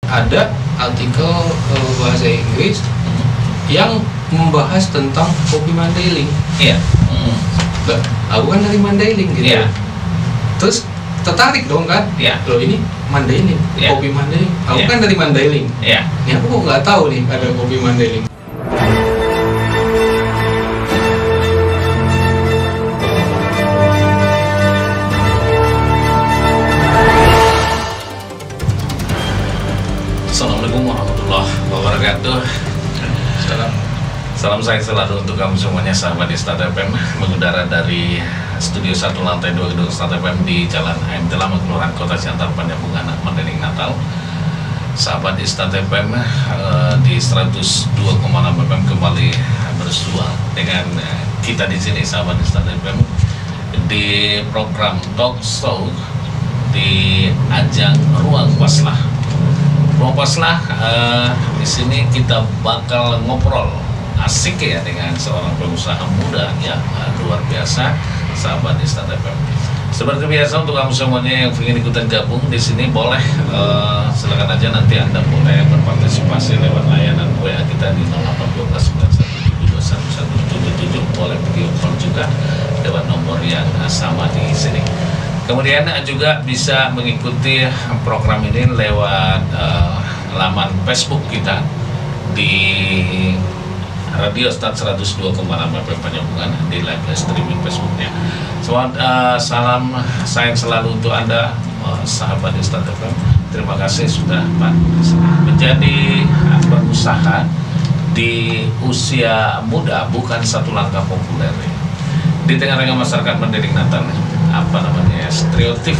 ada artikel bahasa Inggris yang membahas tentang kopi Mandailing. Iya. Aku kan dari Mandailing gitu. Iya. Terus tertarik dong kan? Iya. Loh ini Mandailing, Iya. kopi Mandailing. Aku Iya. kan dari Mandailing. Iya. Ini aku kok nggak tahu nih ada kopi Mandailing. Assalamualaikum warahmatullahi wabarakatuh. Salam sayang selalu untuk kamu semuanya, sahabat di Start FM, mengudara dari Studio 1 Lantai 2 Gedung Start FM di Jalan AM Telama, Kelurahan Kota Siantar, Panjabungan, Mandailing, Natal. Sahabat di Start FM di 102,6 FM kembali bersua dengan kita di sini, sahabat di Start FM, di program Talk Show di ajang Ruang Paslah. Ruang Paslah, di sini kita bakal ngobrol asik ya dengan seorang pengusaha muda yang luar biasa, sahabat di Start FM. Seperti biasa, untuk kamu semuanya yang ingin ikutan gabung di sini boleh silakan aja, nanti Anda boleh berpartisipasi lewat layanan WA kita di 081291721177, boleh video call juga lewat nomor yang sama di sini. Kemudian juga bisa mengikuti program ini lewat laman Facebook kita di Radio Start 102,6 FM Panjabungan di live streaming Facebooknya. Salam sayang selalu untuk Anda, sahabat di Start FM. Terima kasih sudah menjadi berusaha di usia muda, bukan satu langkah populer. Di tengah-tengah masyarakat Mandailing, Natal, stereotip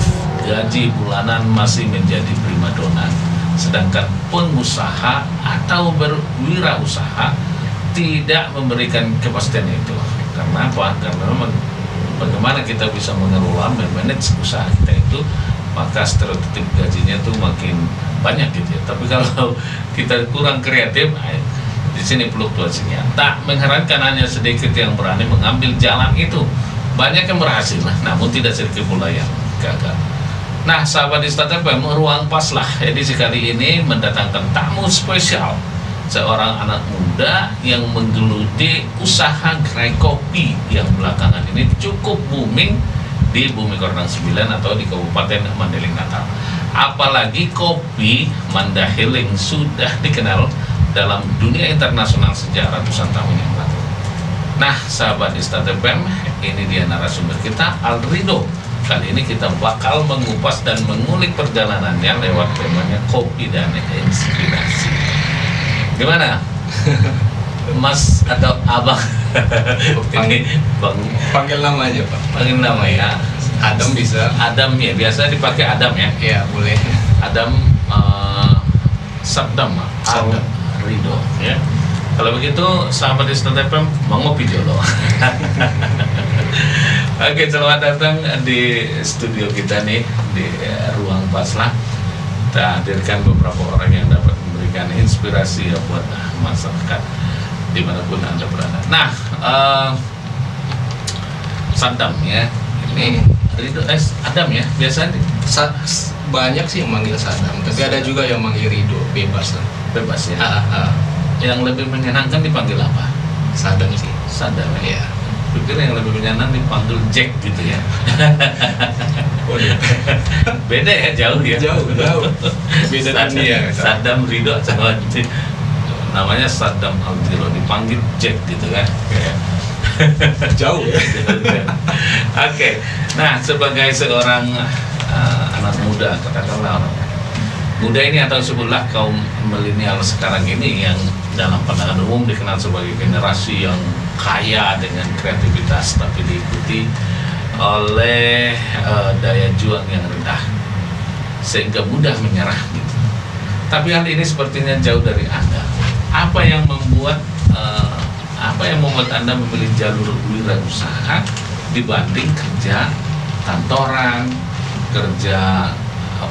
gaji bulanan masih menjadi primadona, sedangkan pengusaha atau berwirausaha tidak memberikan kepastian itu. Karena apa? Karena bagaimana kita bisa mengelola, memanage usaha kita itu, maka stereotip gajinya itu makin banyak gitu ya. Tapi kalau kita kurang kreatif, di sini fluktuasinya. Tak mengherankan hanya sedikit yang berani mengambil jalan itu. Banyak yang berhasil, namun tidak sedikit pula yang gagal. Nah, sahabat di Start FM, Ruang Paslah edisi kali ini mendatangkan tamu spesial, seorang anak muda yang menggeluti usaha gerai kopi yang belakangan ini cukup booming di Bumi Kordang 9 atau di Kabupaten Mandailing, Natal. Apalagi kopi Mandailing sudah dikenal dalam dunia internasional sejak ratusan tahun yang lalu. Nah, sahabat di Start FM, ini dia narasumber kita, Alrido. Kali ini kita bakal mengupas dan mengulik perjalanannya lewat temanya kopi dan inspirasi. Gimana? Mas atau abang? Ini bang. Panggil nama aja, Pak. Panggil nama ya. Adam bisa. Adam ya, biasa dipakai Adam ya. Iya, boleh. Adam Sabdam, Adam Rido ya. Kalau begitu, sahabat di Start FM, mau ngopi dulu. Oke, selamat datang di studio kita nih, di Ruang Paslah. Kita hadirkan beberapa orang yang dapat memberikan inspirasi ya buat masyarakat dimanapun Anda berada. Nah, Saddam ya, ini Rido, Adam ya, biasa banyak sih yang manggil Saddam, tapi ada juga yang manggil Rido, bebas lah. Bebas ya. Yang lebih menyenangkan dipanggil apa? Saddam sih. Saddam ya. Iya. Pikir yang lebih menyenangkan dipanggil Jack gitu ya. Beda ya, jauh ya. Jauh. Beda dunia. Saddam Rido sama namanya Saddam Aldiro, dipanggil Jack gitu kan. Jauh ya. Oke. Nah, sebagai seorang anak muda, katakanlah orang muda ini atau sebutlah kaum milenial sekarang ini yang dalam pandangan umum dikenal sebagai generasi yang kaya dengan kreativitas, tapi diikuti oleh daya juang yang rendah sehingga mudah menyerah gitu. Tapi hal ini sepertinya jauh dari Anda. Apa yang membuat Anda memilih jalur wirausaha dibanding kerja kantoran, kerja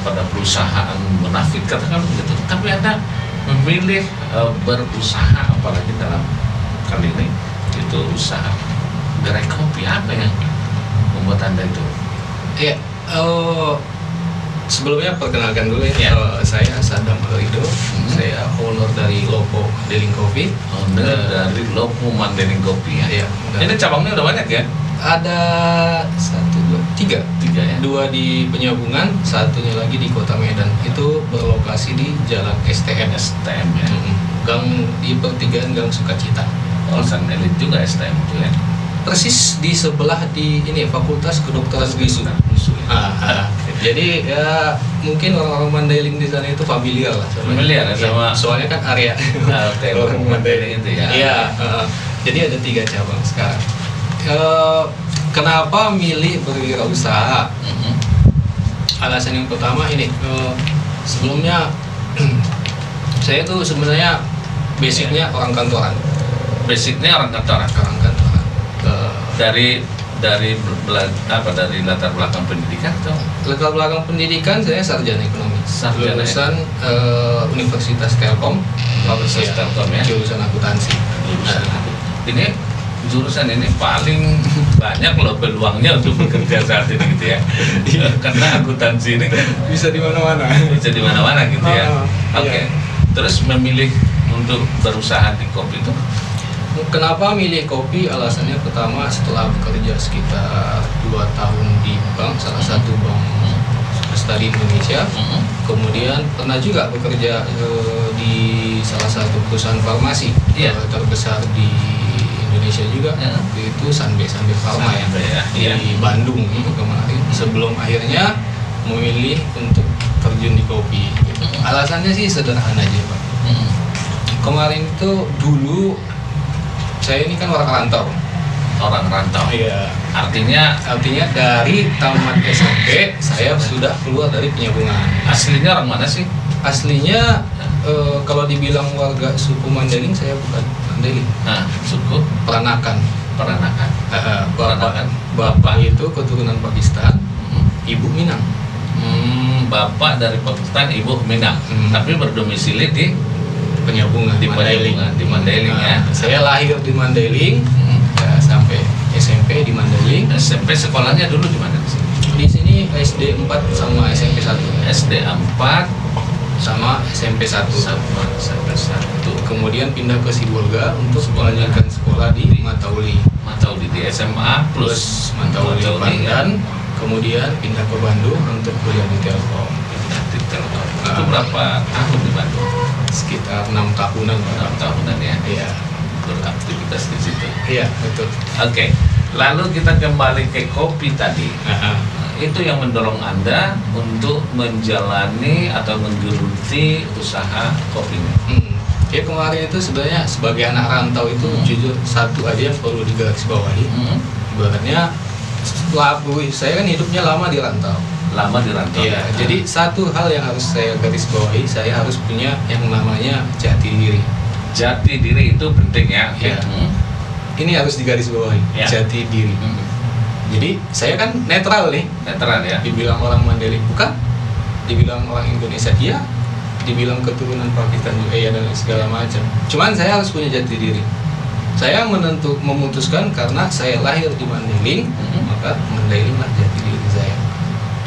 pada perusahaan munafik, katakan begitu. Tapi Anda memilih berusaha, apalagi dalam kali ini itu usaha gerai kopi. Apa yang membuat Anda itu? Iya, sebelumnya perkenalkan dulu ya. Saya Saddam Alrido, Mandailing Coffee. Owner dari Lopo Mandailing Coffee ya. Iya. Ini cabangnya udah banyak ya? Ada 3 ya. 2 di Penyambungan, satunya lagi di Kota Medan. Itu berlokasi di Jalan STM. STM ya. Gang di pertigaan Gang Sukacita. Kawasan elit juga STM itu ya. Persis di sebelah di ini Fakultas Kedokteran Gisu. Jadi ya mungkin orang-orang Mandailing di sana itu familiar lah. Familiar ya sama. Soalnya kan area. Oke, orang Mandailing itu ya. Iya. Jadi ada 3 cabang sekarang. Kenapa milih berwirausaha? Alasan yang pertama ini, sebelumnya saya tuh sebenarnya basicnya orang kantoran. Basicnya orang kantoran. Dari latar belakang pendidikan atau? Latar belakang pendidikan saya sarjana ekonomi. Lulusan Universitas Telkom. Universitas Telkom ya. Jurusan akuntansi. Ini jurusan ini paling banyak loh peluangnya untuk bekerja saat ini gitu ya. Karena akuntansi ini kan bisa di mana-mana. Bisa di mana-mana gitu ya. Oke. Iya. Terus memilih untuk berusaha di kopi itu? Kenapa milih kopi? Alasannya pertama, setelah bekerja sekitar 2 tahun di bank, salah satu bank swasta di Indonesia. Kemudian pernah juga bekerja di salah satu perusahaan farmasi terbesar di Indonesia juga. Itu Sanbe Pharma di Bandung itu kemarin. Sebelum akhirnya memilih untuk terjun di kopi. Alasannya sih sederhana aja, Pak. Kemarin itu dulu saya ini kan orang rantau. Iya. Artinya dari tamat SMP saya sudah keluar dari Penyambungan. Aslinya orang mana sih? Aslinya kalau dibilang warga suku Mandailing, saya bukan Mandailing. Suku Peranakan. Bapak itu keturunan Pakistan, ibu Minang. Bapak dari Pakistan, ibu Minang. Tapi berdomisili di Penyambungan di Mandailing ya. Saya lahir di Mandailing, sampai SMP di Mandailing. SMP sekolahnya dulu di mana? Di sini SD 4 sama SMP 1. SD 4 sama SMP 1. Kemudian pindah ke Sibolga untuk melanjutkan sekolah di Matauli di SMA plus Matauli Pandan. Kemudian pindah ke Bandung untuk kuliah di Telkom. Itu berapa tahun di Bandung? Sekitar 6 tahunan. 6 tahunan ya. Iya. Beraktivitas di situ. Iya, betul. Oke. Lalu kita kembali ke kopi tadi. Itu yang mendorong Anda untuk menjalani atau menggeluti usaha kopinya. Ya kemarin itu sebenarnya sebagai anak rantau itu jujur satu aja yang perlu digarisbawahi. Ibaratnya saya kan hidupnya lama di rantau. Iya, jadi satu hal yang harus saya garis bawahi, saya harus punya yang namanya jati diri. Jati diri itu penting ya. Ini harus digaris bawahi, jati diri. Jadi saya kan netral nih. Netral ya. Dibilang orang Mandailing bukan, dibilang orang Indonesia iya, dibilang keturunan Pakistan juga iya dan segala macam. Cuman saya harus punya jati diri. Saya memutuskan karena saya lahir di Mandailing, maka Mandailing lah jati diri saya.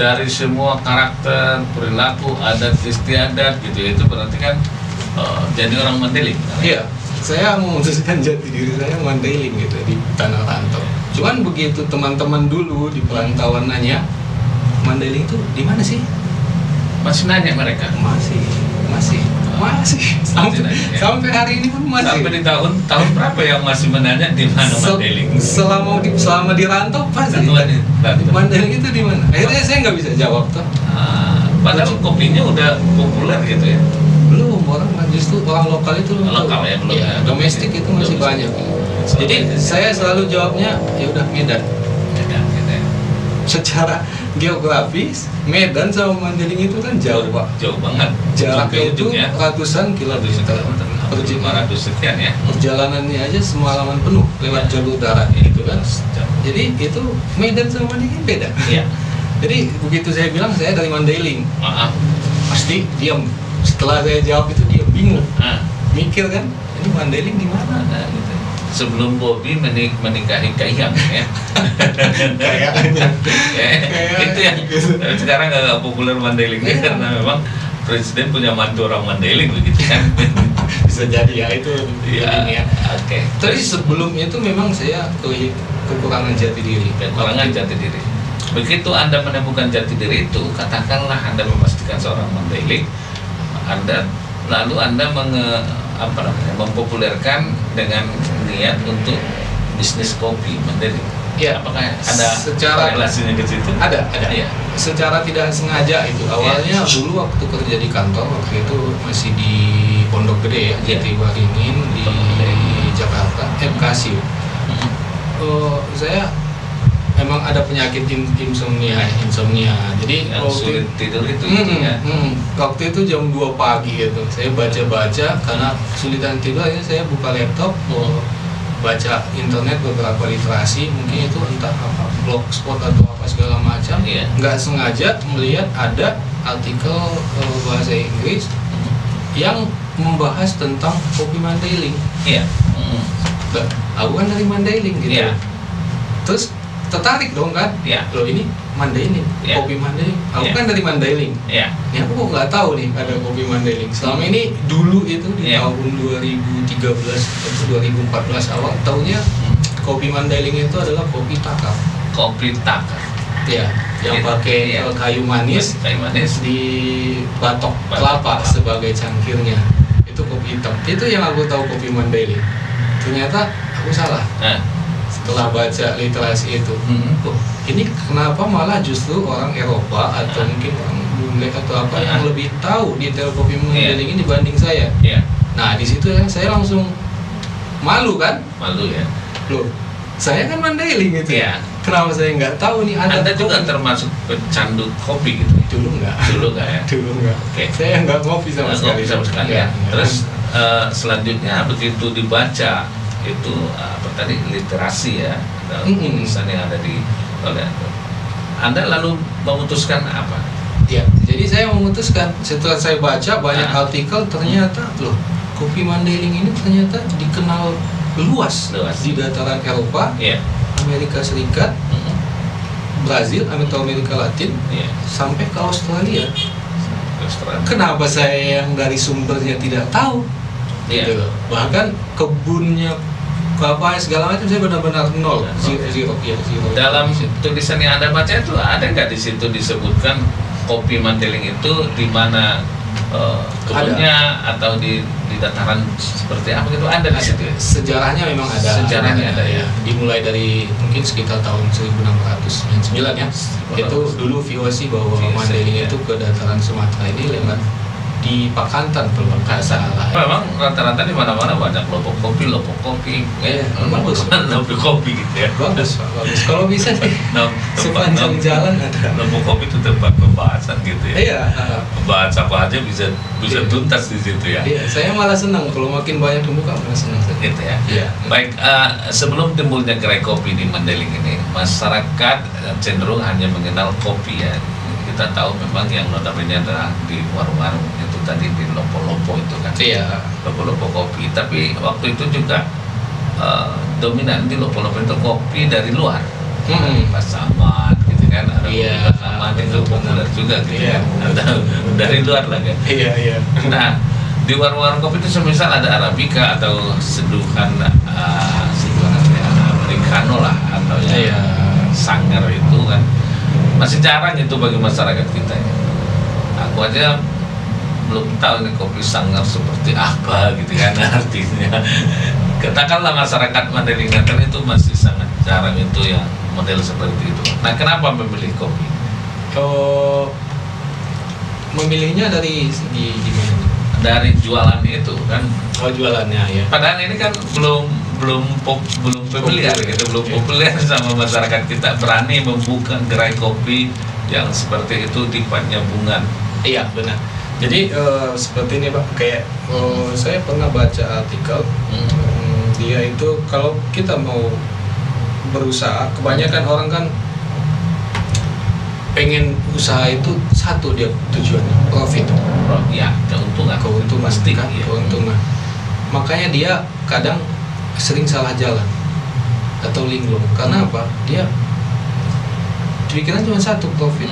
Dari semua karakter, perilaku, adat istiadat gitu, itu berarti kan jadi orang Mandailing. Iya, saya memutuskan jati diri saya Mandailing gitu di tanah rantau. Cuman begitu teman-teman dulu di perantauan nanya, Mandailing itu di mana sih? Masih nanya mereka? Masih. Sampai hari ini pun masih. Sampai di tahun berapa yang masih menanya di mana Mandailing? Selama di rantau pasti. Mandailing itu di mana? Akhirnya saya nggak bisa jawab tuh. Padahal kopinya udah populer gitu ya. Belum, justru orang lokal itu lokal ya, belum. Ya, domestik itu masih banyak. Jadi saya selalu jawabnya ya udah Medan gitu ya. Secara geografis Medan sama Mandailing itu kan jauh, Pak. Jauh banget. Jaraknya itu ratusan kilometer. 500 sekian ya. Perjalanannya aja semalaman penuh lewat jalur darat itu kan. Jadi itu Medan sama Mandailing beda. Iya. Jadi begitu saya bilang saya dari Mandailing, pasti diam. Setelah saya jawab itu dia bingung, mikir kan, ini Mandailing di mana? Gitu. Sebelum Bobby menikahi Kayang ya. Kayaknya. Itu yang sekarang nggak populer Mandailing karena memang presiden punya mantu orang Mandailing begitu kan? Bisa jadi ya itu Iya. ini ya. Oke. Tapi sebelum itu memang saya kekurangan jati diri. Kekurangan jati diri. Begitu Anda menemukan jati diri itu, katakanlah Anda memastikan seorang Mandailing, lalu Anda mempopulerkan dengan niat untuk bisnis kopi Mandailing. Iya. Apakah ada Secara- relasinya ke situ? Ada. Iya. Secara tidak sengaja itu. Awalnya dulu waktu kerja di kantor, waktu itu masih di Pondok Gede ya, Iya. Jatiwaringin di Jakarta, Bekasi. Saya emang ada penyakit insomnia. Jadi Yang sulit tidur itu ya. waktu itu jam 2 pagi gitu. Saya baca-baca karena kesulitan tidur, akhirnya saya buka laptop, baca internet beberapa literasi, mungkin itu entah apa blogspot atau apa segala macam. Iya. Nggak sengaja melihat ada artikel bahasa Inggris yang membahas tentang kopi Mandailing. Iya. Lah, aku kan dari Mandailing gitu. Iya. Terus tertarik dong kan? Iya. Loh ini Mandailing, Iya. kopi Mandailing. Aku Iya. kan dari Mandailing. Iya. Ini aku kok nggak tahu nih ada kopi Mandailing. Selama ini dulu itu di Iya. tahun 2013 atau 2014 awal tahunnya kopi Mandailing itu adalah kopi takar. Kopi takar. Ya, yang Iya. pakai Iya. kayu manis Kayu manis. di batok Batok kelapa kelapa. sebagai cangkirnya. Itu kopi hitam. Itu yang aku tahu kopi Mandailing. Ternyata aku salah. Nah. Setelah baca literasi itu, oh, ini kenapa malah justru orang Eropa atau mungkin orang bule atau apa yang lebih tahu detail kopi Mandailing ini dibanding saya. Iya. Nah di situ kan saya langsung malu kan, Malu ya. loh saya kan Mandailing gitu. Iya. Kenapa saya nggak tahu nih ada Anda juga kopi? termasuk pecandu kopi gitu. Dulu nggak. Dulu nggak ya? Dulu nggak. Oke. Saya nggak ngopi sama Nggak sekali. ngopi sama sekali Iya, ya. iya. Terus selanjutnya begitu dibaca itu apa tadi literasi ya, tulisan yang ada di oleh Anda lalu memutuskan apa? Ya, jadi saya memutuskan setelah saya baca banyak artikel, ternyata loh kopi Mandailing ini ternyata dikenal luas di dataran Eropa, Iya. Amerika Serikat, Brazil, atau Amerika Latin, Iya. sampai ke Australia. Restoran. Kenapa saya yang dari sumbernya tidak tahu? Iya. Gitu loh. Bahkan kebunnya apa segala macam saya benar-benar nol, zero. Dalam tulisan yang Anda baca itu ada nggak di situ disebutkan kopi Mandailing itu di mana kebunnya atau di dataran seperti apa gitu ada di situ ya? Sejarahnya memang ada. Sejarahnya ada ya. Dimulai dari mungkin sekitar tahun 1609 ya. Itu dulu VOC bahwa VOC, Mandailing ya. itu ke dataran Sumatera ini lewat di Pakantan kalau nggak salah. Memang rata-rata di mana-mana banyak lopok kopi. Bagus. Lopok kopi gitu ya. Bagus, Pak, bagus. Kalau bisa sih sepanjang jalan ada. Lopok kopi itu tempat pembahasan gitu ya. Iya. Bahas apa aja bisa Iya. tuntas di situ ya. Iya, saya malah senang kalau makin banyak dibuka malah senang saya. Gitu ya. Iya. Baik, sebelum timbulnya gerai kopi di Mandailing ini, masyarakat cenderung hanya mengenal kopi ya. Kita tahu memang yang notabene adalah di warung-warung itu tadi di lopo-lopo itu kan. Iya. Lopo-lopo kopi. Tapi waktu itu juga dominan di lopo-lopo itu kopi dari luar. Dari Pasaman gitu kan. Ada Iya, Pasaman itu populer juga gitu Iya. kan. Dari luar lah kan. Iya. Nah, di warung-warung kopi itu semisal ada Arabica atau seduhan Americano lah atau Iya. Sanger itu kan masih jarang itu bagi masyarakat kita. Aku aja belum tahu nih kopi Sanger seperti apa gitu kan artinya. Katakanlah masyarakat Mandailing itu masih sangat jarang itu yang model seperti itu. Nah, kenapa memilih kopi? Memilihnya dari segi gimana? Dari jualan itu kan. Oh, jualannya ya. Padahal ini kan belum familiar gitu, belum populer sama masyarakat kita berani membuka gerai kopi yang seperti itu di Penyambungan. Iya, benar. Jadi seperti ini Pak, kayak saya pernah baca artikel dia itu kalau kita mau berusaha, kebanyakan orang kan pengen usaha itu satu dia tujuannya profit. Ya, keuntungan Pasti kan, ya. keuntungan. Makanya dia kadang sering salah jalan atau linglung. Karena apa? Dia pikiran cuma satu, profit.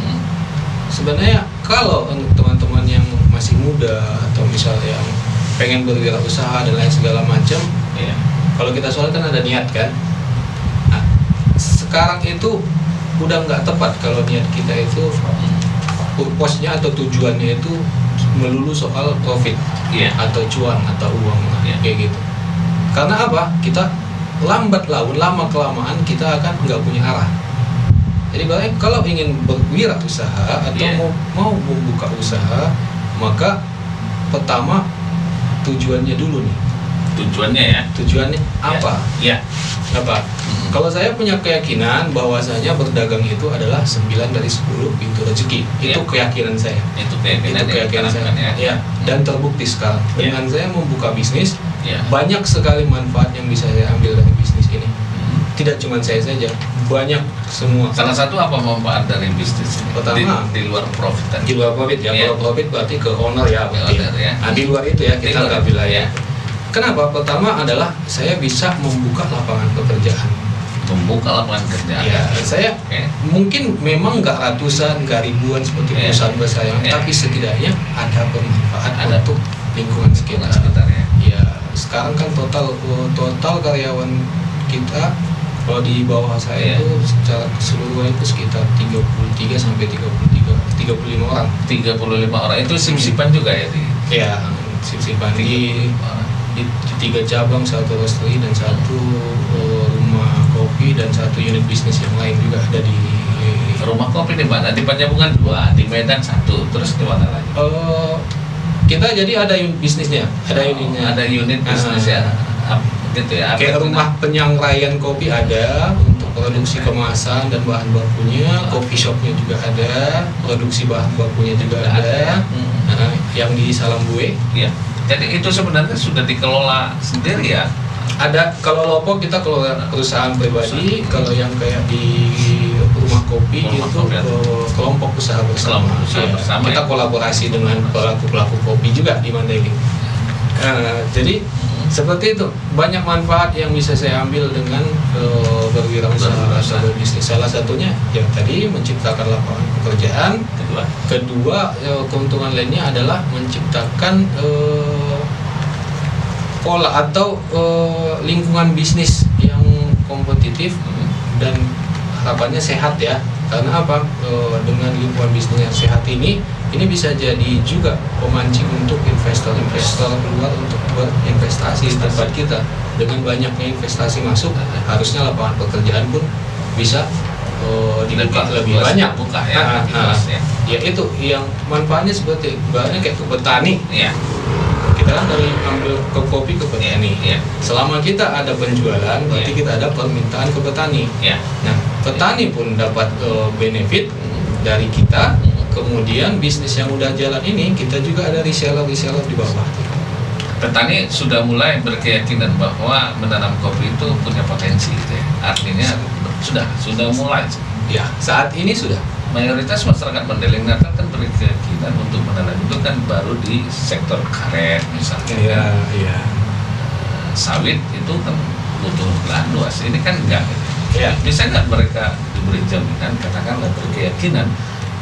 Sebenarnya kalau untuk teman-teman yang masih muda atau misalnya yang pengen berwirausaha dan lain segala macam. Iya. Kalau kita soal kan ada niat kan. Nah, sekarang itu udah nggak tepat kalau niat kita itu purpose-nya atau tujuannya itu melulu soal profit, Iya. atau cuan atau uang, Iya. kayak gitu. Karena apa? Kita lambat laun, lama kelamaan kita akan nggak punya arah. Jadi bahkan kalau ingin berwirausaha atau Iya. mau membuka usaha, maka pertama tujuannya dulu nih. Tujuannya ya. Tujuannya apa? Iya. Apa? Kalau saya punya keyakinan bahwasanya berdagang itu adalah 9 dari 10 pintu rezeki. Itu Iya. keyakinan saya. Itu keyakinan Itu keyakinan saya. ya. Ya, dan terbukti sekarang. Iya. Dengan saya membuka bisnis, Iya. banyak sekali manfaat yang bisa saya ambil dari bisnis ini. Hmm. Tidak cuma saya saja, banyak semua. Salah satu apa manfaat dari bisnis ini? Pertama, di luar profit tadi. Di luar profit ya, Iya. kalau profit berarti ke owner ya, berarti. Owner ya. Nah, di luar itu ya Di kita luar. nggak bilang ya. Iya. Kenapa? Pertama adalah saya bisa membuka lapangan pekerjaan. Membuka lapangan kerja. Ya, saya Oke. mungkin memang nggak ratusan, nggak ribuan seperti Iya. perusahaan bersaing, Iya. tapi setidaknya ada bermanfaat Ada. untuk lingkungan sekitar. Sekitarnya. Ya, sekarang kan total karyawan kita kalau di bawah saya Iya. itu secara keseluruhan itu sekitar 33 sampai 35 orang. 35 orang itu sip-sipan juga ya di Ya, sip-sipan di 3 cabang, 1 roastery dan 1 rumah kopi dan 1 unit bisnis yang lain juga ada di rumah kopi di mana? Di Panjabungan 2, di Medan 1, terus di mana lagi? kita jadi ada unit bisnisnya, ada unitnya. Ada unit bisnis ya. Gitu ya. Kayak rumah penyangraian kopi ada untuk produksi kemasan dan bahan bakunya, coffee shopnya juga ada, produksi bahan bakunya juga ada. Nah, yang di Salambue Iya. Jadi itu sebenarnya sudah dikelola sendiri ya. ada. Kalau Lopo kita kelola perusahaan pribadi, kalau yang kayak di rumah kopi Rumah itu kopi ada. kelompok usaha bersama. Kelompok usaha Ya, bersama kita ya. kolaborasi dengan pelaku kopi juga di Mandailing. Jadi seperti itu, banyak manfaat yang bisa saya ambil dengan berwirausaha atau berbisnis. Salah satunya yang tadi menciptakan lapangan pekerjaan. Kedua, keuntungan lainnya adalah menciptakan pola atau lingkungan bisnis yang kompetitif dan harapannya sehat ya. Karena apa? Dengan lingkungan bisnis yang sehat ini bisa jadi juga pemancing untuk investor-investor keluar untuk berinvestasi di tempat kita. Dengan banyaknya investasi masuk, harusnya lapangan pekerjaan pun bisa dibuka lebih banyak. Buka ya. Ya itu yang manfaatnya seperti ibaratnya kayak ke petani. Iya. Kita kan dari ambil ke kopi ke petani. Iya. Selama kita ada penjualan, berarti kita ada permintaan ke petani. Iya. Nah, petani pun dapat benefit dari kita. Kemudian bisnis yang udah jalan ini, kita juga ada reseller di bawah. Petani sudah mulai berkeyakinan bahwa menanam kopi itu punya potensi gitu ya. Artinya sudah mulai. Ya, saat ini sudah. Mayoritas masyarakat Mandailing Natal kan berkeyakinan untuk menanam itu kan baru di sektor karet misalnya. Iya. Sawit itu kan butuh lahan luas. Ini kan enggak. Iya. Bisa nggak mereka diberi jaminan, katakanlah berkeyakinan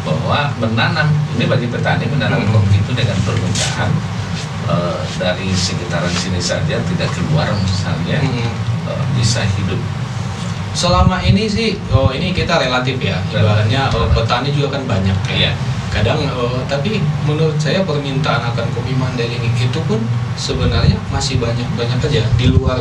bahwa menanam ini bagi petani menanam kopi itu dengan permintaan dari sekitaran sini saja tidak keluar misalnya bisa hidup. Selama ini sih, ini kita relatif ya. Ibaratnya petani juga kan banyak. Iya. Kadang, tapi menurut saya permintaan akan kopi Mandailing itu pun sebenarnya masih banyak aja di luar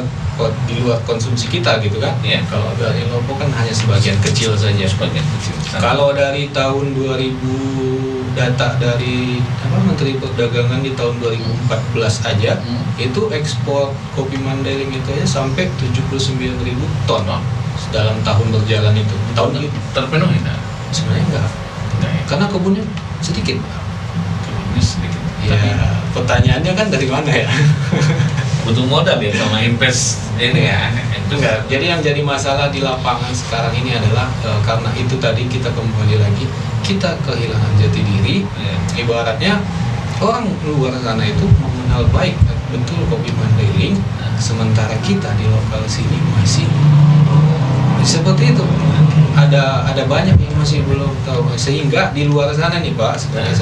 konsumsi kita gitu kan. Iya. Kalau dari Lombok kan hanya sebagian kecil saja. Sebagian kecil. Kalau dari tahun 2000 data dari Menteri Perdagangan di tahun 2014 aja itu ekspor kopi Mandailing itu aja sampai 79.000 ton dalam tahun berjalan itu. Tahun itu terpenuhi nah? sebenarnya enggak. Karena kebunnya sedikit. Kebunnya sedikit. Ya, pertanyaannya kan dari mana ya? Butuh modal ya sama invest ini ya. Itu enggak. Jadi yang jadi masalah di lapangan sekarang ini adalah karena itu tadi kita kembali lagi kita kehilangan jati diri. Ibaratnya orang luar sana itu mengenal baik betul kopi Mandailing, sementara kita di lokal sini masih seperti itu. Ada banyak yang masih belum tahu, sehingga di luar sana nih Pak, sebenarnya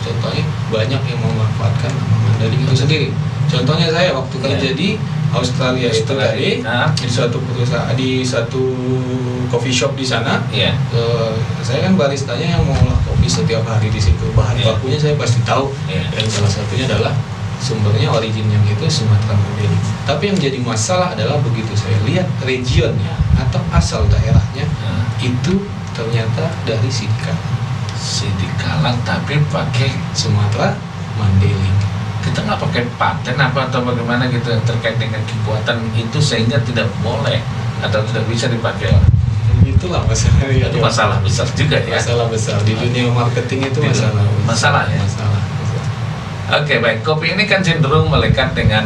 Contohnya banyak yang memanfaatkan nama Mandailing itu sendiri. Contohnya saya waktu kerja di Australia itu tadi di suatu perusahaan, di satu coffee shop di sana. Saya kan baristanya yang mengolah kopi setiap hari di situ. Bahan bakunya saya pasti tahu. Dan salah satunya adalah sumbernya originnya itu Sumatera Mandailing. Tapi yang jadi masalah adalah begitu saya lihat regionnya atau asal daerahnya itu ternyata dari Sidikalang tapi pakai Sumatera Mandailing. Kita nggak pakai paten apa atau bagaimana gitu yang terkait dengan kekuatan itu sehingga tidak boleh atau tidak bisa dipakai. Itulah masalahnya. Itu masalah besar juga ya. Masalah besar di dunia marketing itu masalah ya. Oke, baik. Kopi ini kan cenderung melekat dengan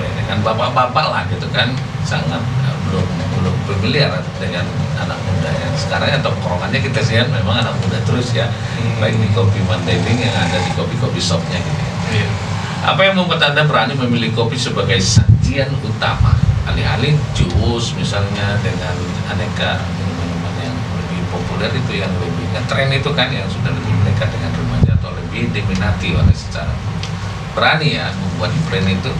dengan bapak-bapak lah gitu kan, sangat belum familiar dengan anak muda ya. Sekarang ya tongkrongannya kita lihat memang anak muda terus ya, baik di Kopi Mandailing yang ada di kopi-kopi shopnya gitu. Apa yang membuat Anda berani memilih kopi sebagai sajian utama, alih-alih jus misalnya dengan aneka minuman yang lebih populer itu, yang lebih ngetren itu kan, yang sudah lebih melekat dengan remaja atau lebih diminati oleh secara berani ya membuat brand itu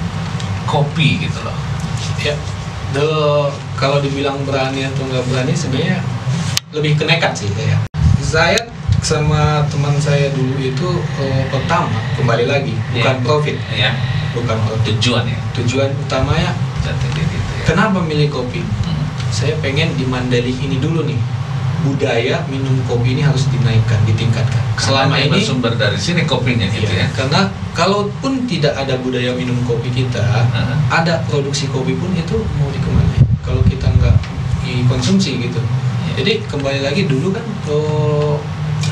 kopi gitu loh. Ya, kalau dibilang berani atau nggak berani sebenarnya lebih ke nekat sih ya. Saya sama teman saya dulu itu pertama kembali lagi bukan profit, bukan profit. Tujuan utamanya kenapa milih kopi? Saya pengen di Mandailing ini dulu nih, budaya minum kopi ini harus dinaikkan, ditingkatkan. Selama ini bersumber dari sini kopinya gitu ya. Karena kalaupun tidak ada budaya minum kopi kita, ada produksi kopi pun itu mau dikemana? Kalau kita nggak dikonsumsi gitu. Jadi kembali lagi dulu kan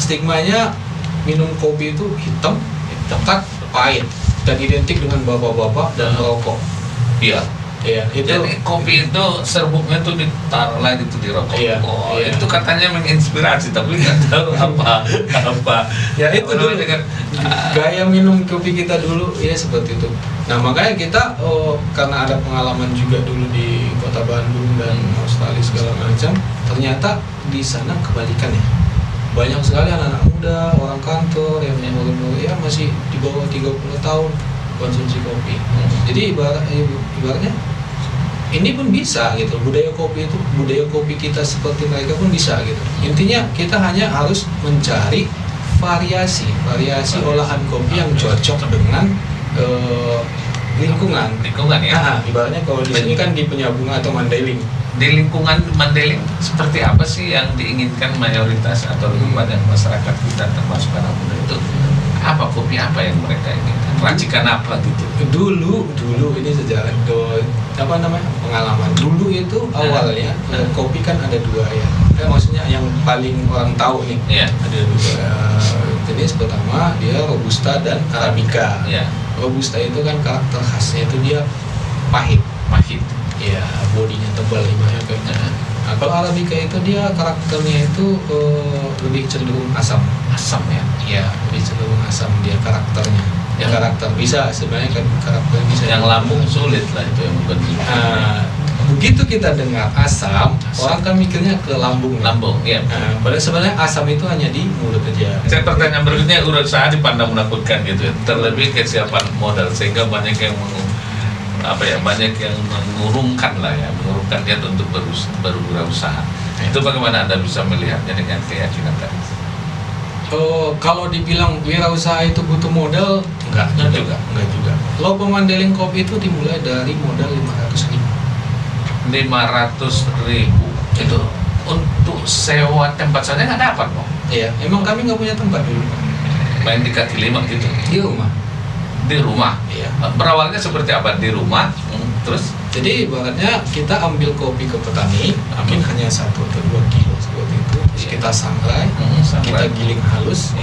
stigmanya minum kopi itu hitam, pekat, pahit, dan identik dengan bapak-bapak dan merokok. Iya. Itu. Jadi kopi itu serbuknya tuh ditaruh lagi tuh di rokok. Itu katanya menginspirasi, tapi nggak tahu apa. Ya itu dulu dengan gaya minum kopi kita dulu ya seperti itu. Nah makanya kita karena ada pengalaman juga dulu di Kota Bandung dan Australia segala macam, ternyata di sana kebalikannya. Banyak sekali anak-anak muda, orang kantor yang umur ya masih di bawah 30 tahun konsumsi kopi. Jadi ibaratnya ini pun bisa gitu, budaya kopi kita seperti mereka pun bisa gitu. Intinya kita hanya harus mencari variasi olahan kopi yang cocok dengan lingkungan ya. Nah, ibaratnya kalau di sini kan di Penyabungan atau Mandailing. Di lingkungan Mandailing seperti apa sih yang diinginkan mayoritas atau banyak masyarakat kita termasuk anak muda itu? Apa kopi apa yang mereka inginkan? Racikan apa gitu? Dulu ini sejarah pengalaman. Dulu itu awalnya kopi kan ada dua ya. Maksudnya yang paling orang tahu nih. Ada dua jenis. Pertama dia Robusta dan Arabica. Robusta itu kan karakter khasnya itu dia pahit. Ya, bodinya tebal limbahnya kayaknya. Nah, kalau Arabica itu dia karakternya itu lebih cenderung asam ya. Iya, lebih cenderung asam dia karakternya. Karakter bisa sebenarnya kan karakter bisa. Yang lambung sulit lah itu yang bukan. Begitu kita dengar asam, orang kan mikirnya ke lambung. Iya. Padahal sebenarnya asam itu hanya di mulut aja. Saya pertanyaan berikutnya, usaha dipandang menakutkan gitu ya. Terlebih kesiapan modal sehingga banyak yang banyak yang mengurungkan dia untuk berusaha. Itu bagaimana Anda bisa melihatnya dengan keyakinan tadi? Kalau dibilang wirausaha itu butuh modal, enggak juga. Lopo Mandailing Kopi itu dimulai dari modal 500.000. Itu untuk sewa tempat saja nggak dapat kok. Iya, emang kami nggak punya tempat dulu. Main di kaki lima gitu. Di rumah. Iya. Berawalnya seperti apa di rumah? Terus? Jadi ibaratnya kita ambil kopi ke petani, mungkin hanya 1 atau 2 kilo seperti itu. Terus kita sangrai, kita giling halus,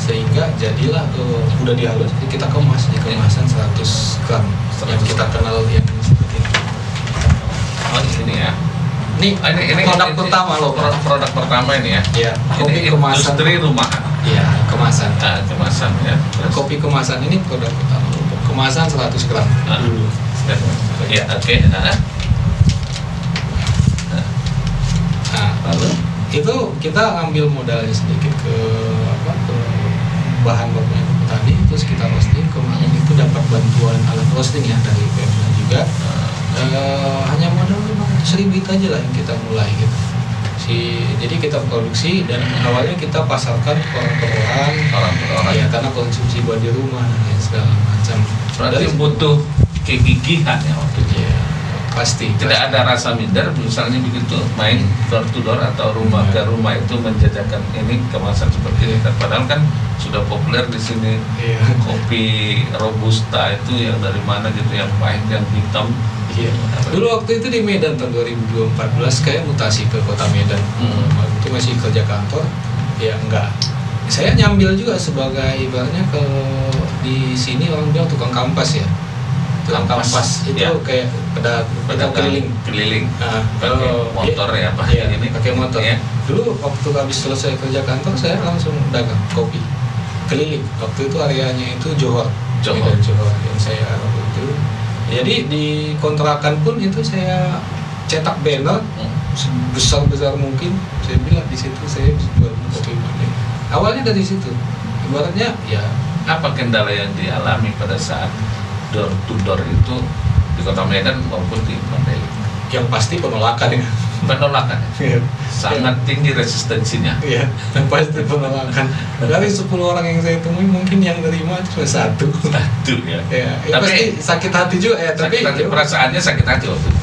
sehingga jadilah udah dihalus, kita kemas di kemasan 100 gram yang kita kenal yang seperti itu. Ini ya. Ini produk pertama loh. Produk pertama ini ya. Iya. Kopi kemasan. Industri rumahan. Iya, kemasan. Kemasan ya. Kopi kemasan ini produk pertama. Kemasan 100 gram dulu. Ya, oke. Lalu itu kita ambil modalnya sedikit ke bahan bakunya tadi, terus kita roasting. Kemarin itu dapat bantuan alat roasting ya dari Pemda juga. Hanya modal 500.000 aja lah yang kita mulai gitu. Jadi kita produksi dan awalnya kita pasarkan ke orang-orang ya, karena konsumsi buat di rumah dan segala macam. Berarti butuh kegigihan ya waktu itu. Ya, pasti. Tidak ada rasa minder misalnya begitu main door to door atau rumah ke rumah itu menjajakan ini kemasan seperti ini. Padahal kan sudah populer di sini kopi robusta itu yang dari mana gitu, yang pahit, yang hitam. Iya. Dulu waktu itu di Medan tahun 2014 kayak mutasi ke kota Medan. Waktu itu masih kerja kantor. Ya enggak. Saya nyambil juga sebagai ibaratnya ke di sini orang bilang tukang kampas ya. Tukang kampas itu ya. Kayak pedagang keliling. Nah, pakai motor ya Pak. Iya, ini pakai motor. Ya. Dulu waktu habis selesai kerja kantor saya langsung dagang kopi keliling. Waktu itu areanya itu Johor. Yang saya waktu itu. Jadi di kontrakan pun itu saya cetak banner sebesar mungkin. Saya bilang di situ saya jual kopi Mandailing. Awalnya dari situ. Ibaratnya ya, apa kendala yang dialami pada saat door to door itu di Kota Medan maupun di Mandailing? Yang pasti penolakan ya. Penolakan. Sangat tinggi resistensinya. Iya, yang pasti penolakan. Dari 10 orang yang saya temui mungkin yang nerima cuma satu ya. Ya, tapi pasti sakit hati juga ya. Tapi perasaannya sakit hati waktu itu.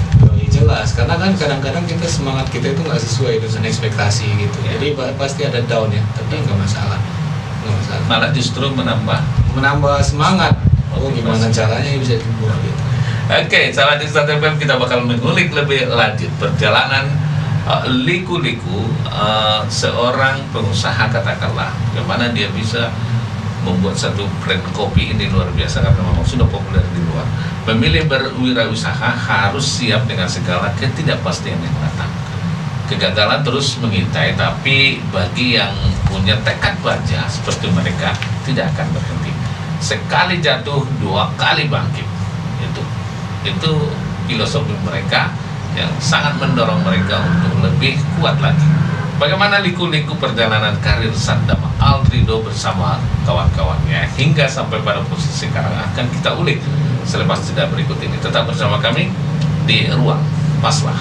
Jelas, karena kan kadang-kadang kita semangat kita itu nggak sesuai dengan ekspektasi gitu. Ya. Jadi pasti ada down ya, tapi nggak masalah. Malah justru menambah semangat. Oh, gimana caranya bisa dibuat gitu. Oke, sahabat Istart FM, kita bakal mengulik lebih lanjut perjalanan liku-liku seorang pengusaha, katakanlah bagaimana dia bisa membuat satu brand kopi ini luar biasa karena memang sudah populer di luar. Memilih berwirausaha harus siap dengan segala ketidakpastian yang datang. Kegagalan terus mengintai, tapi bagi yang punya tekad baja seperti mereka tidak akan berhenti. Sekali jatuh, 2 kali bangkit. Itu filosofi mereka yang sangat mendorong mereka untuk lebih kuat lagi. Bagaimana liku-liku perjalanan karir Sandama Aldrido bersama kawan-kawannya hingga sampai pada posisi sekarang akan kita ulik selepas jeda berikut ini. Tetap bersama kami di Ruang Masalah.